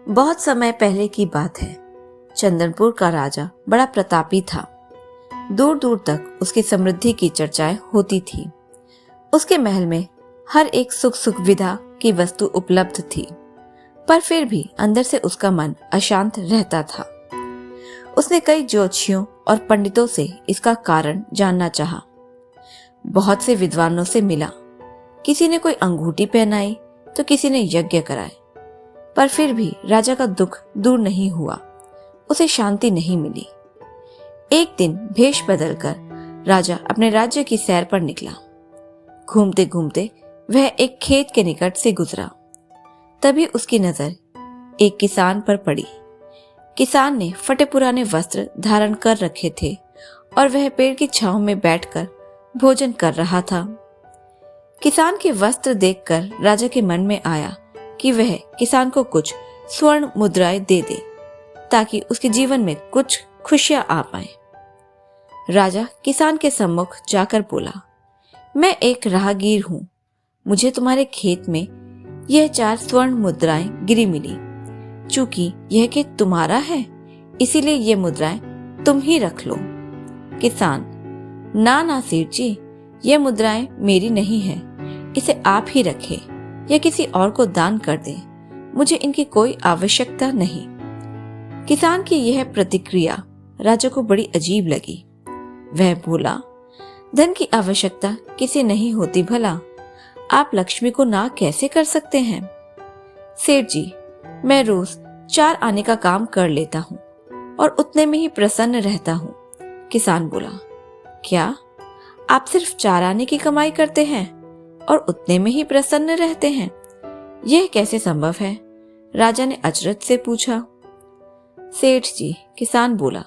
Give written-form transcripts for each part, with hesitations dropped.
बहुत समय पहले की बात है। चंदनपुर का राजा बड़ा प्रतापी था। दूर दूर तक उसकी समृद्धि की चर्चाएं होती थी। उसके महल में हर एक सुख सुविधा की वस्तु उपलब्ध थी, पर फिर भी अंदर से उसका मन अशांत रहता था। उसने कई ज्योतिषियों और पंडितों से इसका कारण जानना चाहा। बहुत से विद्वानों से मिला। किसी ने कोई अंगूठी पहनाई तो किसी ने यज्ञ कराए, पर फिर भी राजा का दुख दूर नहीं हुआ। उसे शांति नहीं मिली। एक दिन भेष बदलकर राजा अपने राज्य की सैर पर निकला। घूमते घूमते वह एक खेत के निकट से गुजरा। तभी उसकी नजर एक किसान पर पड़ी। किसान ने फटे पुराने वस्त्र धारण कर रखे थे और वह पेड़ की छांव में बैठकर भोजन कर रहा था। किसान के वस्त्र देखकर राजा के मन में आया कि वह किसान को कुछ स्वर्ण मुद्राएं दे दे, ताकि उसके जीवन में कुछ खुशियां आ पाए। राजा किसान के सम्मुख जाकर बोला, मैं एक राहगीर हूँ। मुझे तुम्हारे खेत में यह 4 स्वर्ण मुद्राएं गिरी मिली। चूंकि यह खेत तुम्हारा है, इसीलिए ये मुद्राएं तुम ही रख लो। किसान, ना सेठ जी, ये मुद्राएं मेरी नहीं है, इसे आप ही रखें या किसी और को दान कर दें। मुझे इनकी कोई आवश्यकता नहीं। किसान की यह प्रतिक्रिया राजा को बड़ी अजीब लगी। वह बोला, धन की आवश्यकता किसे नहीं होती भला? आप लक्ष्मी को ना कैसे कर सकते हैं? सेठ जी, मैं रोज 4 आने का काम कर लेता हूँ और उतने में ही प्रसन्न रहता हूँ। किसान बोला, क्या आप सिर्फ 4 आने की कमाई करते हैं और उतने में ही प्रसन्न रहते हैं? यह कैसे संभव है? राजा ने अचरज से पूछा। सेठ जी, किसान बोला,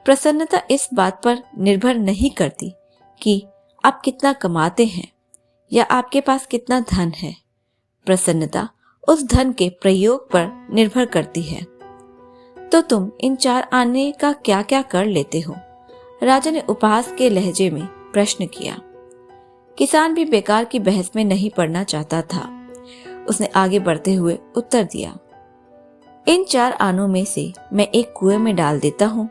प्रसन्नता इस बात पर निर्भर नहीं करती कि आप कितना कमाते हैं या आपके पास कितना धन है। प्रसन्नता उस धन के प्रयोग पर निर्भर करती है। तो तुम इन 4 आने का क्या क्या कर लेते हो? राजा ने उपहास के लहजे में प्रश्न किया। किसान भी बेकार की बहस में नहीं पड़ना चाहता था। उसने आगे बढ़ते हुए उत्तर दिया, इन 4 आनों में से मैं एक कुएं में डाल देता हूँ,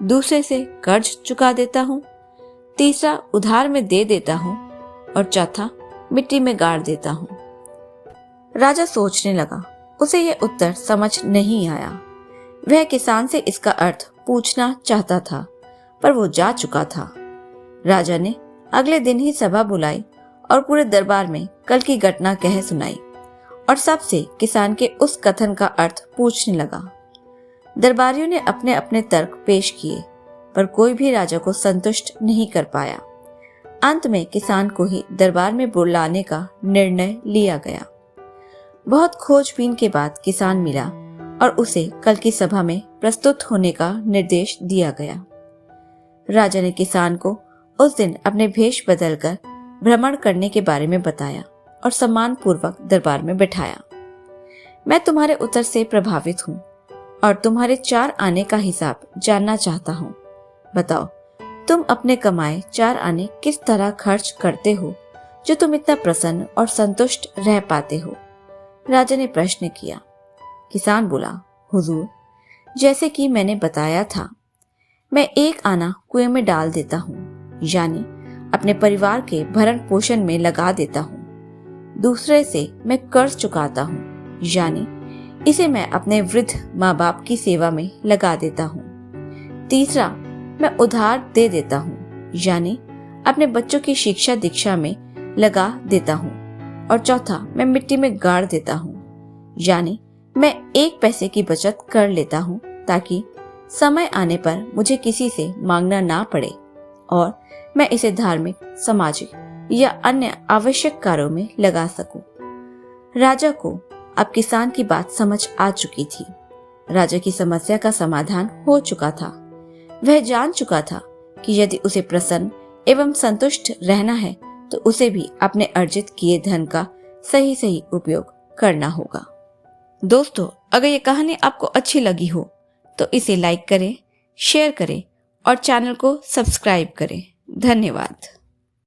दूसरे से कर्ज चुका देता हूँ, तीसरा उधार में दे देता हूँ और चौथा मिट्टी में गाड़ देता हूँ। राजा सोचने लगा। उसे यह उत्तर समझ नहीं आया। वह किसान से इसका अर्थ पूछना चाहता था, पर वो जा चुका था। राजा ने अगले दिन ही सभा बुलाई और पूरे दरबार में कल की घटना कह सुनाई और सबसे किसान के उस कथन का अर्थ पूछने लगा। दरबारियों ने अपने अपने तर्क पेश किए, पर कोई भी राजा को संतुष्ट नहीं कर पाया। अंत में किसान को ही दरबार में बुलाने का निर्णय लिया गया। बहुत खोजबीन के बाद किसान मिला और उसे कल की सभा में प्रस्तुत होने का निर्देश दिया गया। राजा ने किसान को उस दिन अपने भेष बदलकर भ्रमण करने के बारे में बताया और सम्मान पूर्वक दरबार में बैठाया। मैं तुम्हारे उत्तर से प्रभावित हूँ और तुम्हारे 4 आने का हिसाब जानना चाहता हूँ। बताओ, तुम अपने कमाए 4 आने किस तरह खर्च करते हो जो तुम इतना प्रसन्न और संतुष्ट रह पाते हो? राजा ने प्रश्न किया। किसान बोला, हुजूर, जैसे कि मैंने बताया था, मैं 1 आना कुएं में डाल देता हूँ, यानी अपने परिवार के भरण पोषण में लगा देता हूँ। दूसरे से मैं कर्ज चुकाता हूँ, यानी इसे मैं अपने वृद्ध माँ बाप की सेवा में लगा देता हूँ। तीसरा, मैं उधार दे देता हूँ, यानी अपने बच्चों की शिक्षा दीक्षा में लगा देता हूँ। और चौथा, मैं मिट्टी में गाड़ देता हूँ, यानी मैं 1 पैसे की बचत कर लेता हूँ, ताकि समय आने पर मुझे किसी से मांगना ना पड़े और मैं इसे धार्मिक, सामाजिक या अन्य आवश्यक कार्यों में लगा सकूं। राजा को अब किसान की बात समझ आ चुकी थी। राजा की समस्या का समाधान हो चुका था। वह जान चुका था कि यदि उसे प्रसन्न एवं संतुष्ट रहना है तो उसे भी अपने अर्जित किए धन का सही उपयोग करना होगा। दोस्तों, अगर ये कहानी आपको अच्छी लगी हो तो इसे लाइक करें, शेयर करें और चैनल को सब्सक्राइब करें। धन्यवाद।